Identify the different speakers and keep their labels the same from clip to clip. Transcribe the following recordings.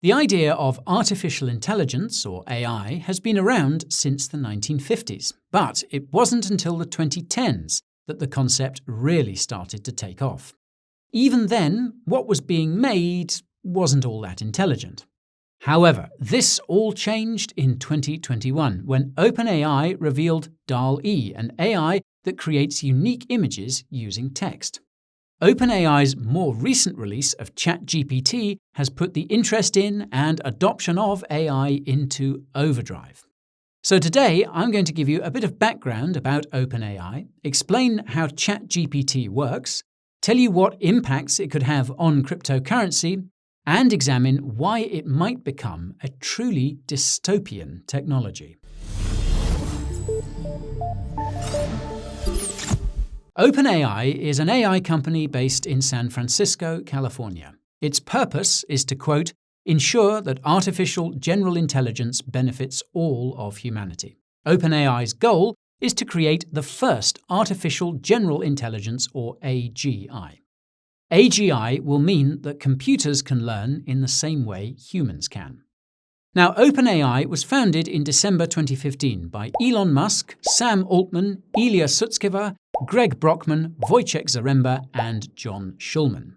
Speaker 1: The idea of artificial intelligence, or AI, has been around since the 1950s, but it wasn't until the 2010s that the concept really started to take off. Even then, what was being made wasn't all that intelligent. However, this all changed in 2021 when OpenAI revealed DALL-E, an AI that creates unique images using text. OpenAI's more recent release of ChatGPT has put the interest in and adoption of AI into overdrive. So today, I'm going to give you a bit of background about OpenAI, explain how ChatGPT works, tell you what impacts it could have on cryptocurrency, and examine why it might become a truly dystopian technology. OpenAI is an AI company based in San Francisco, California. Its purpose is to, quote, ensure that artificial general intelligence benefits all of humanity. OpenAI's goal is to create the first artificial general intelligence, or AGI. AGI will mean that computers can learn in the same way humans can. Now, OpenAI was founded in December 2015 by Elon Musk, Sam Altman, Ilya Sutskever, Greg Brockman, Wojciech Zaremba, and John Schulman.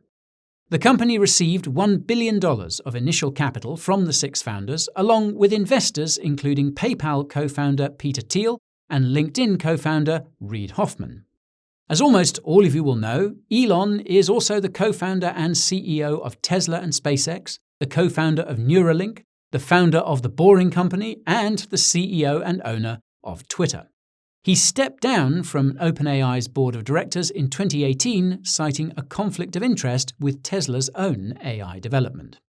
Speaker 1: The company received $1 billion of initial capital from the 6 founders, along with investors including PayPal co-founder Peter Thiel and LinkedIn co-founder Reid Hoffman. As almost all of you will know, Elon is also the co-founder and CEO of Tesla and SpaceX, the co-founder of Neuralink, the founder of The Boring Company, and the CEO and owner of Twitter. He stepped down from OpenAI's board of directors in 2018, citing a conflict of interest with Tesla's own AI development.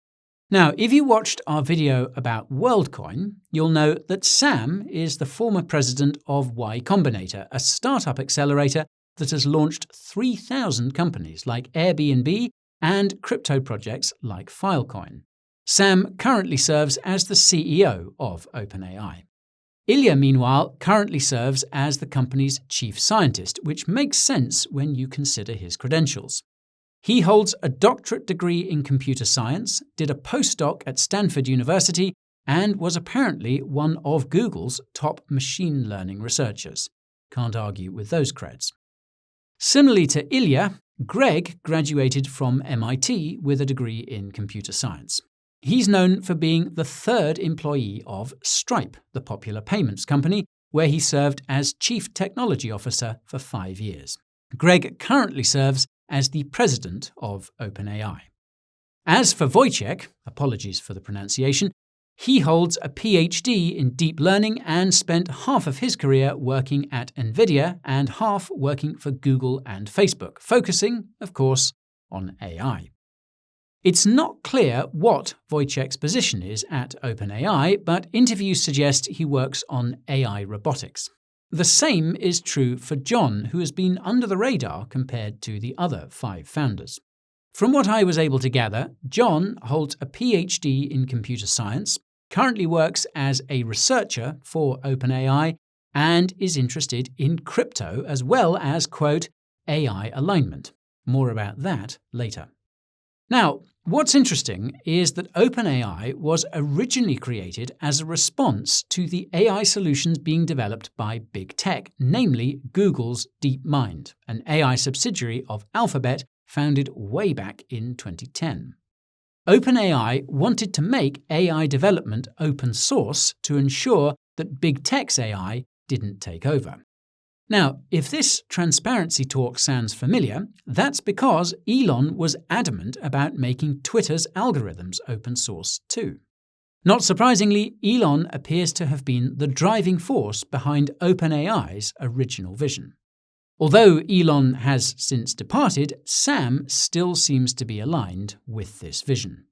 Speaker 1: Now, if you watched our video about WorldCoin, you'll know that Sam is the former president of Y Combinator, a startup accelerator that has launched 3,000 companies like Airbnb and crypto projects like Filecoin. Sam currently serves as the CEO of OpenAI. Ilya, meanwhile, currently serves as the company's chief scientist, which makes sense when you consider his credentials. He holds a doctorate degree in computer science, did a postdoc at Stanford University, and was apparently one of Google's top machine learning researchers. Can't argue with those creds. Similarly to Ilya, Greg graduated from MIT with a degree in computer science. He's known for being the 3rd employee of Stripe, the popular payments company, where he served as Chief Technology Officer for 5 years. Greg currently serves as the president of OpenAI. As for Wojciech, apologies for the pronunciation, he holds a PhD in deep learning and spent half of his career working at NVIDIA and half working for Google and Facebook, focusing, of course, on AI. It's not clear what Wojciech's position is at OpenAI, but interviews suggest he works on AI robotics. The same is true for John, who has been under the radar compared to the other 5 founders. From what I was able to gather, John holds a PhD in computer science, currently works as a researcher for OpenAI, and is interested in crypto as well as, quote, AI alignment. More about that later. Now, what's interesting is that OpenAI was originally created as a response to the AI solutions being developed by big tech, namely Google's DeepMind, an AI subsidiary of Alphabet founded way back in 2010. OpenAI wanted to make AI development open source to ensure that big tech's AI didn't take over. Now, if this transparency talk sounds familiar, that's because Elon was adamant about making Twitter's algorithms open source too. Not surprisingly, Elon appears to have been the driving force behind OpenAI's original vision. Although Elon has since departed, Sam still seems to be aligned with this vision.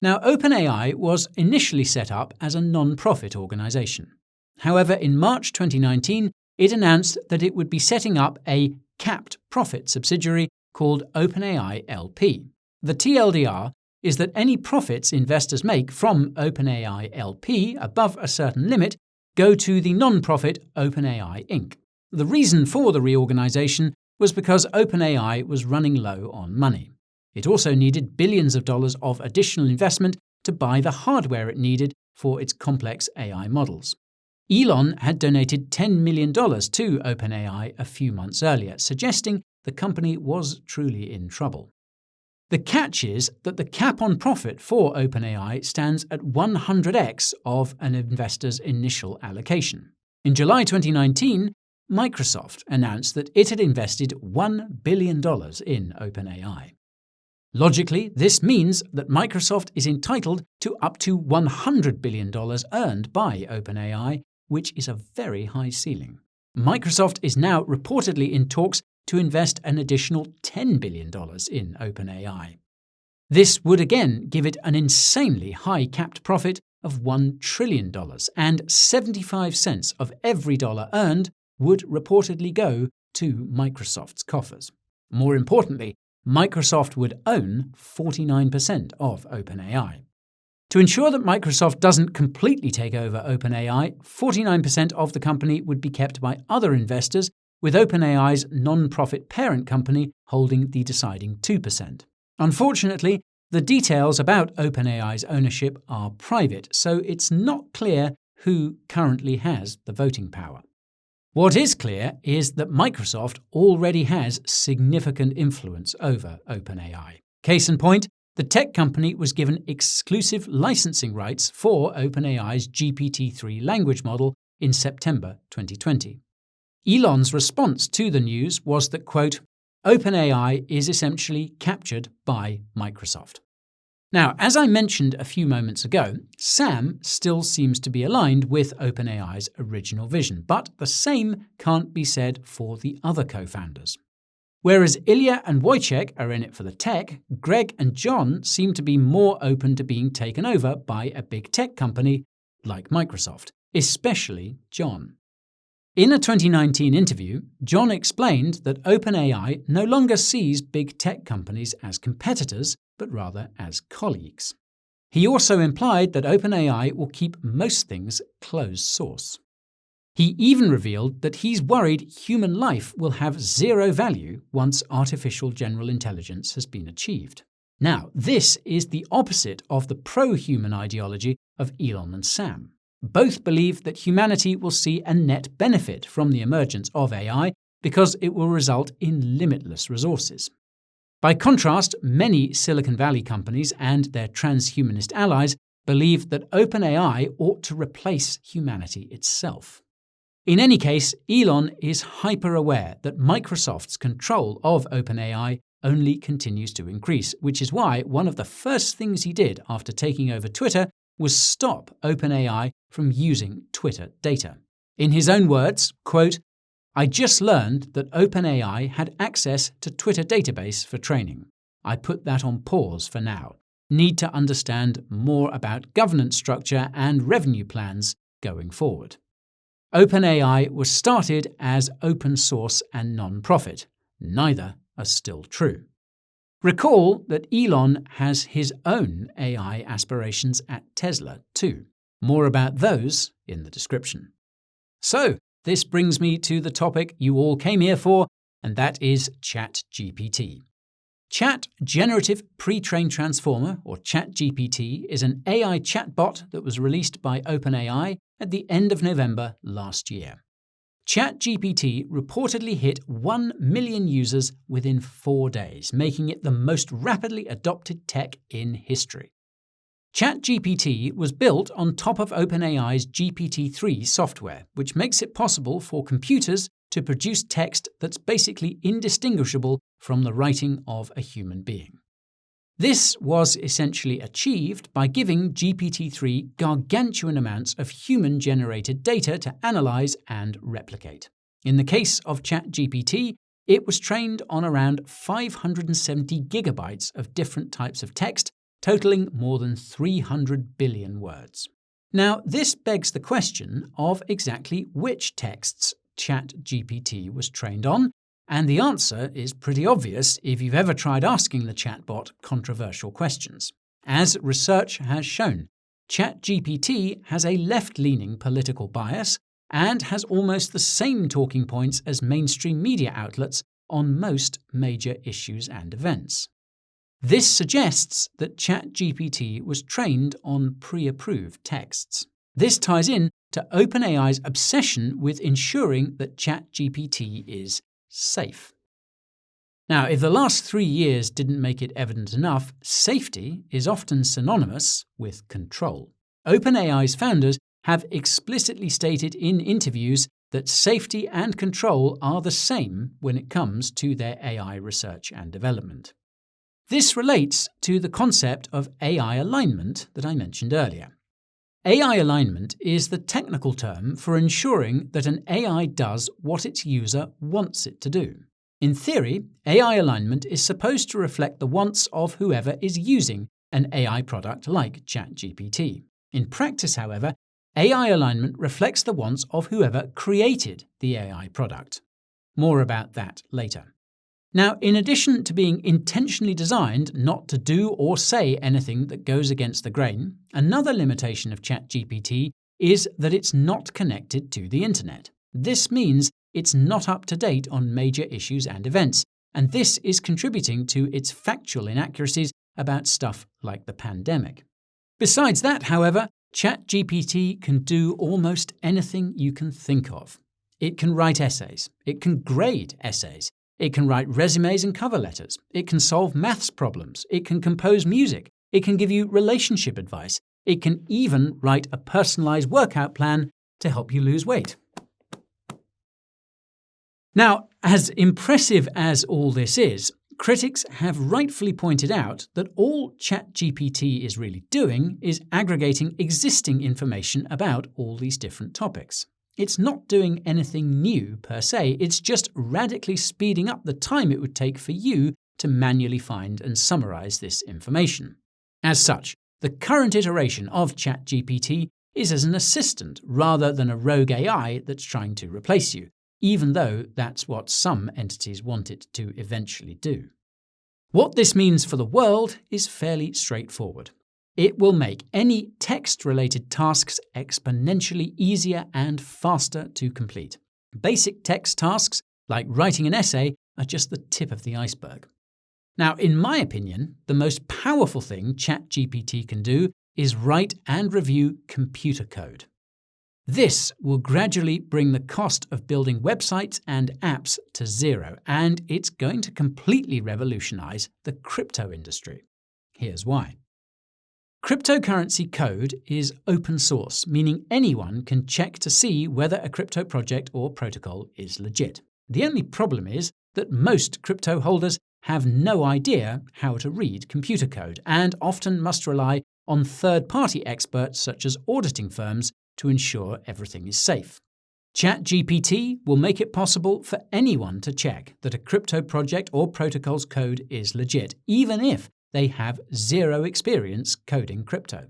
Speaker 1: Now, OpenAI was initially set up as a non-profit organization. However, in March 2019, it announced that it would be setting up a capped profit subsidiary called OpenAI LP. The TLDR is that any profits investors make from OpenAI LP above a certain limit go to the non-profit OpenAI Inc. The reason for the reorganization was because OpenAI was running low on money. It also needed billions of dollars of additional investment to buy the hardware it needed for its complex AI models. Elon had donated $10 million to OpenAI a few months earlier, suggesting the company was truly in trouble. The catch is that the cap on profit for OpenAI stands at 100x of an investor's initial allocation. In July 2019, Microsoft announced that it had invested $1 billion in OpenAI. Logically, this means that Microsoft is entitled to up to $100 billion earned by OpenAI, which is a very high ceiling. Microsoft is now reportedly in talks to invest an additional $10 billion in OpenAI. This would again give it an insanely high capped profit of $1 trillion, and 75 cents of every dollar earned would reportedly go to Microsoft's coffers. More importantly, Microsoft would own 49% of OpenAI. To ensure that Microsoft doesn't completely take over OpenAI, 49% of the company would be kept by other investors, with OpenAI's non-profit parent company holding the deciding 2%. Unfortunately, the details about OpenAI's ownership are private, so it's not clear who currently has the voting power. What is clear is that Microsoft already has significant influence over OpenAI. Case in point, the tech company was given exclusive licensing rights for OpenAI's GPT-3 language model in September 2020. Elon's response to the news was that, quote, OpenAI is essentially captured by Microsoft. Now, as I mentioned a few moments ago, Sam still seems to be aligned with OpenAI's original vision, but the same can't be said for the other co-founders. Whereas Ilya and Wojciech are in it for the tech, Greg and John seem to be more open to being taken over by a big tech company like Microsoft, especially John. In a 2019 interview, John explained that OpenAI no longer sees big tech companies as competitors, but rather as colleagues. He also implied that OpenAI will keep most things closed source. He even revealed that he's worried human life will have zero value once artificial general intelligence has been achieved. Now, this is the opposite of the pro-human ideology of Elon and Sam. Both believe that humanity will see a net benefit from the emergence of AI because it will result in limitless resources. By contrast, many Silicon Valley companies and their transhumanist allies believe that OpenAI ought to replace humanity itself. In any case, Elon is hyper-aware that Microsoft's control of OpenAI only continues to increase, which is why one of the first things he did after taking over Twitter was stop OpenAI from using Twitter data. In his own words, quote, I just learned that OpenAI had access to Twitter database for training. I put that on pause for now. Need to understand more about governance structure and revenue plans going forward. OpenAI was started as open source and non-profit. Neither are still true. Recall that Elon has his own AI aspirations at Tesla too. More about those in the description. So, this brings me to the topic you all came here for, and that is ChatGPT. Chat Generative Pre-trained Transformer, or ChatGPT, is an AI chatbot that was released by OpenAI at the end of November last year. ChatGPT reportedly hit 1 million users within 4 days, making it the most rapidly adopted tech in history. ChatGPT was built on top of OpenAI's GPT-3 software, which makes it possible for computers to produce text that's basically indistinguishable from the writing of a human being. This was essentially achieved by giving GPT-3 gargantuan amounts of human-generated data to analyze and replicate. In the case of ChatGPT, it was trained on around 570 gigabytes of different types of text, totaling more than 300 billion words. Now, this begs the question of exactly which texts ChatGPT was trained on, and the answer is pretty obvious if you've ever tried asking the chatbot controversial questions. As research has shown, ChatGPT has a left-leaning political bias and has almost the same talking points as mainstream media outlets on most major issues and events. This suggests that ChatGPT was trained on pre-approved texts. This ties in to OpenAI's obsession with ensuring that ChatGPT is safe. Now, if the last 3 years didn't make it evident enough, safety is often synonymous with control. OpenAI's founders have explicitly stated in interviews that safety and control are the same when it comes to their AI research and development. This relates to the concept of AI alignment that I mentioned earlier. AI alignment is the technical term for ensuring that an AI does what its user wants it to do. In theory, AI alignment is supposed to reflect the wants of whoever is using an AI product like ChatGPT. In practice, however, AI alignment reflects the wants of whoever created the AI product. More about that later. Now, in addition to being intentionally designed not to do or say anything that goes against the grain, another limitation of ChatGPT is that it's not connected to the internet. This means it's not up to date on major issues and events, and this is contributing to its factual inaccuracies about stuff like the pandemic. Besides that, however, ChatGPT can do almost anything you can think of. It can write essays. It can grade essays. It can write resumes and cover letters. It can solve maths problems. It can compose music. It can give you relationship advice. It can even write a personalized workout plan to help you lose weight. Now, as impressive as all this is, critics have rightfully pointed out that all ChatGPT is really doing is aggregating existing information about all these different topics. It's not doing anything new per se, it's just radically speeding up the time it would take for you to manually find and summarize this information. As such, the current iteration of ChatGPT is as an assistant rather than a rogue AI that's trying to replace you, even though that's what some entities want it to eventually do. What this means for the world is fairly straightforward. It will make any text-related tasks exponentially easier and faster to complete. Basic text tasks, like writing an essay, are just the tip of the iceberg. Now, in my opinion, the most powerful thing ChatGPT can do is write and review computer code. This will gradually bring the cost of building websites and apps to zero, and it's going to completely revolutionize the crypto industry. Here's why. Cryptocurrency code is open source, meaning anyone can check to see whether a crypto project or protocol is legit. The only problem is that most crypto holders have no idea how to read computer code and often must rely on third-party experts such as auditing firms to ensure everything is safe. ChatGPT will make it possible for anyone to check that a crypto project or protocol's code is legit, even if they have zero experience coding crypto.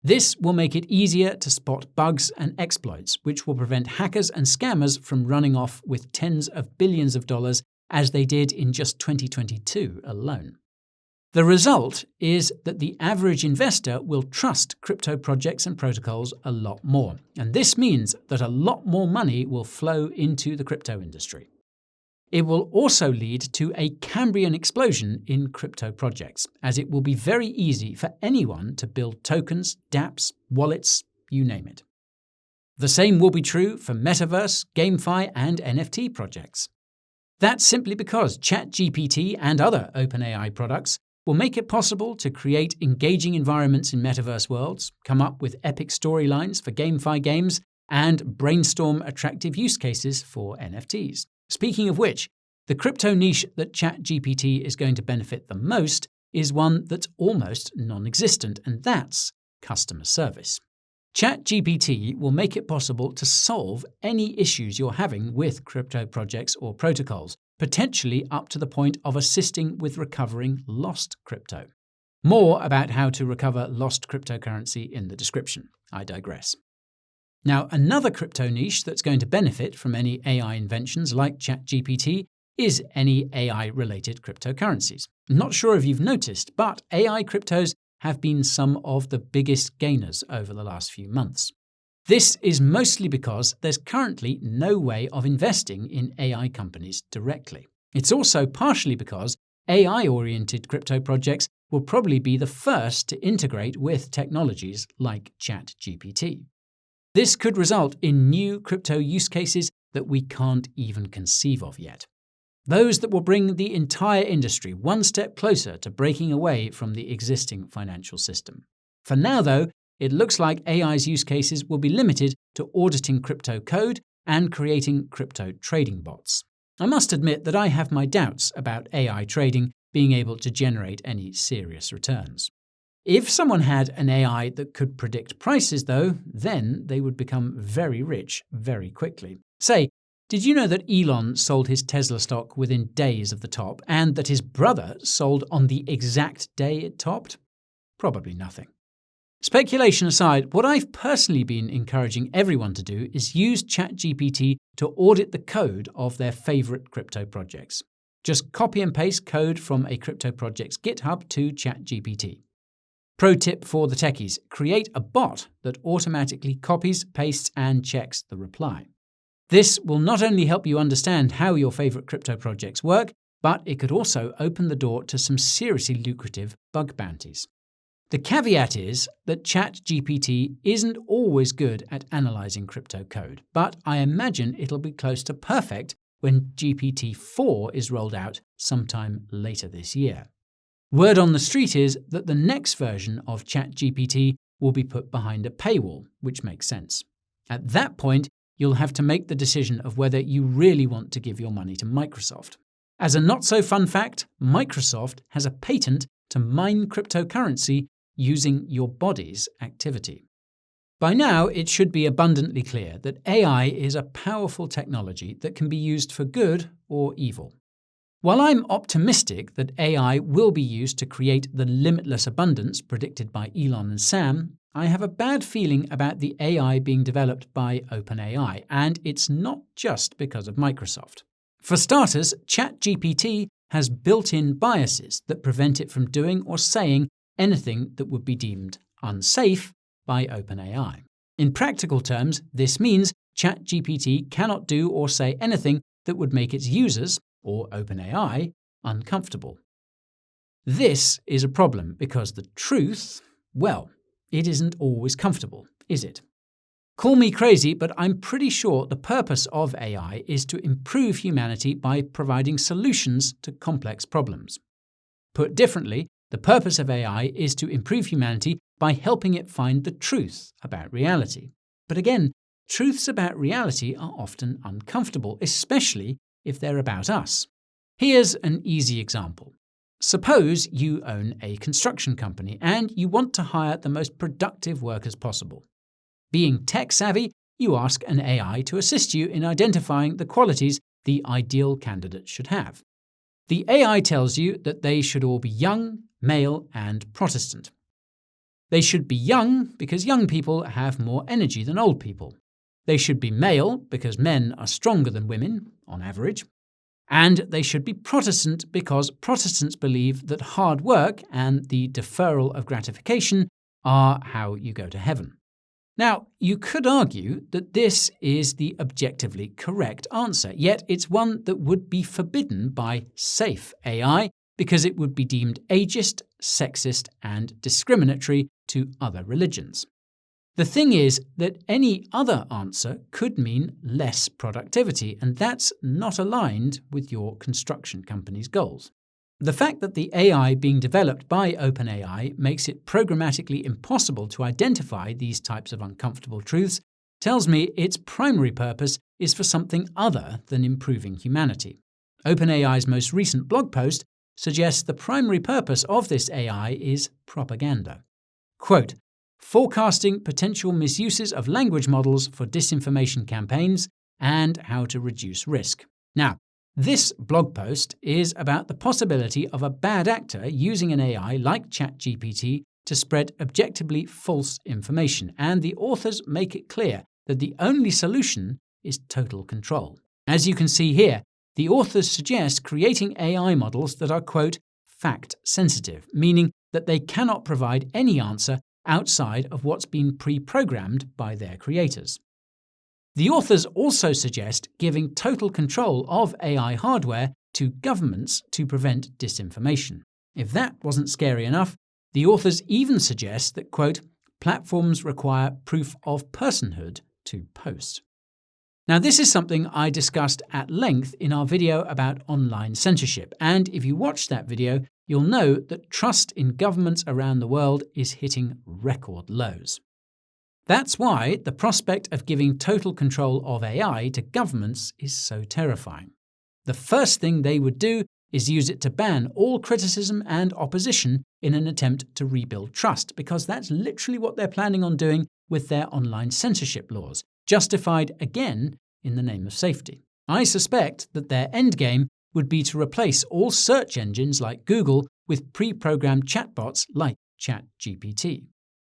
Speaker 1: This will make it easier to spot bugs and exploits, which will prevent hackers and scammers from running off with tens of billions of dollars as they did in just 2022 alone. The result is that the average investor will trust crypto projects and protocols a lot more, and this means that a lot more money will flow into the crypto industry. It will also lead to a Cambrian explosion in crypto projects, as it will be very easy for anyone to build tokens, dApps, wallets, you name it. The same will be true for metaverse, GameFi, and NFT projects. That's simply because ChatGPT and other OpenAI products will make it possible to create engaging environments in metaverse worlds, come up with epic storylines for GameFi games, and brainstorm attractive use cases for NFTs. Speaking of which, the crypto niche that ChatGPT is going to benefit the most is one that's almost non-existent, and that's customer service. ChatGPT will make it possible to solve any issues you're having with crypto projects or protocols, potentially up to the point of assisting with recovering lost crypto. More about how to recover lost cryptocurrency in the description. I digress. Now, another crypto niche that's going to benefit from any AI inventions like ChatGPT is any AI-related cryptocurrencies. I'm not sure if you've noticed, but AI cryptos have been some of the biggest gainers over the last few months. This is mostly because there's currently no way of investing in AI companies directly. It's also partially because AI-oriented crypto projects will probably be the first to integrate with technologies like ChatGPT. This could result in new crypto use cases that we can't even conceive of yet. Those that will bring the entire industry one step closer to breaking away from the existing financial system. For now, though, it looks like AI's use cases will be limited to auditing crypto code and creating crypto trading bots. I must admit that I have my doubts about AI trading being able to generate any serious returns. If someone had an AI that could predict prices, though, then they would become very rich very quickly. Say, did you know that Elon sold his Tesla stock within days of the top, and that his brother sold on the exact day it topped? Probably nothing. Speculation aside, what I've personally been encouraging everyone to do is use ChatGPT to audit the code of their favorite crypto projects. Just copy and paste code from a crypto project's GitHub to ChatGPT. Pro tip for the techies: create a bot that automatically copies, pastes, and checks the reply. This will not only help you understand how your favorite crypto projects work, but it could also open the door to some seriously lucrative bug bounties. The caveat is that ChatGPT isn't always good at analyzing crypto code, but I imagine it'll be close to perfect when GPT-4 is rolled out sometime later this year. Word on the street is that the next version of ChatGPT will be put behind a paywall, which makes sense. At that point, you'll have to make the decision of whether you really want to give your money to Microsoft. As a not-so-fun fact, Microsoft has a patent to mine cryptocurrency using your body's activity. By now, it should be abundantly clear that AI is a powerful technology that can be used for good or evil. While I'm optimistic that AI will be used to create the limitless abundance predicted by Elon and Sam, I have a bad feeling about the AI being developed by OpenAI, and it's not just because of Microsoft. For starters, ChatGPT has built-in biases that prevent it from doing or saying anything that would be deemed unsafe by OpenAI. In practical terms, this means ChatGPT cannot do or say anything that would make its users, or OpenAI, uncomfortable. This is a problem because the truth, well, it isn't always comfortable, is it? Call me crazy, but I'm pretty sure the purpose of AI is to improve humanity by providing solutions to complex problems. Put differently, the purpose of AI is to improve humanity by helping it find the truth about reality. But again, truths about reality are often uncomfortable, especially if they're about us. Here's an easy example. Suppose you own a construction company and you want to hire the most productive workers possible. Being tech-savvy, you ask an AI to assist you in identifying the qualities the ideal candidate should have. The AI tells you that they should all be young, male, and Protestant. They should be young because young people have more energy than old people. They should be male because men are stronger than women, on average. And they should be Protestant because Protestants believe that hard work and the deferral of gratification are how you go to heaven. Now, you could argue that this is the objectively correct answer, yet it's one that would be forbidden by safe AI because it would be deemed ageist, sexist, and discriminatory to other religions. The thing is that any other answer could mean less productivity, and that's not aligned with your construction company's goals. The fact that the AI being developed by OpenAI makes it programmatically impossible to identify these types of uncomfortable truths tells me its primary purpose is for something other than improving humanity. OpenAI's most recent blog post suggests the primary purpose of this AI is propaganda. Quote, forecasting potential misuses of language models for disinformation campaigns and how to reduce risk. Now, this blog post is about the possibility of a bad actor using an AI like ChatGPT to spread objectively false information, and the authors make it clear that the only solution is total control. As you can see here, the authors suggest creating AI models that are, quote, fact-sensitive, meaning that they cannot provide any answer outside of what's been pre-programmed by their creators. The authors also suggest giving total control of AI hardware to governments to prevent disinformation. If that wasn't scary enough, the authors even suggest that, quote, platforms require proof of personhood to post. Now, this is something I discussed at length in our video about online censorship, and if you watched that video, you'll know that trust in governments around the world is hitting record lows. That's why the prospect of giving total control of AI to governments is so terrifying. The first thing they would do is use it to ban all criticism and opposition in an attempt to rebuild trust, because that's literally what they're planning on doing with their online censorship laws, justified again in the name of safety. I suspect that their endgame would be to replace all search engines like Google with pre-programmed chatbots like ChatGPT.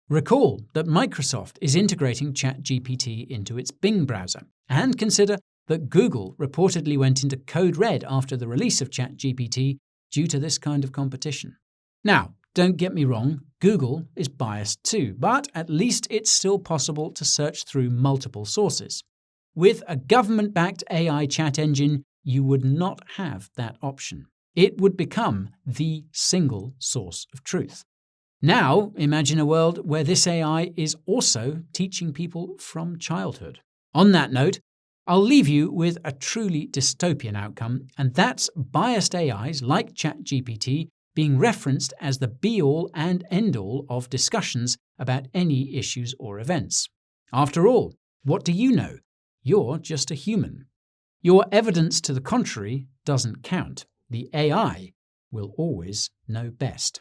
Speaker 1: Recall that Microsoft is integrating ChatGPT into its Bing browser, and consider that Google reportedly went into code red after the release of ChatGPT due to this kind of competition. Now, don't get me wrong, Google is biased too, but at least it's still possible to search through multiple sources. With a government-backed AI chat engine, you would not have that option. It would become the single source of truth. Now, imagine a world where this AI is also teaching people from childhood. On that note, I'll leave you with a truly dystopian outcome, and that's biased AIs like ChatGPT being referenced as the be-all and end-all of discussions about any issues or events. After all, what do you know? You're just a human. Your evidence to the contrary doesn't count. The AI will always know best.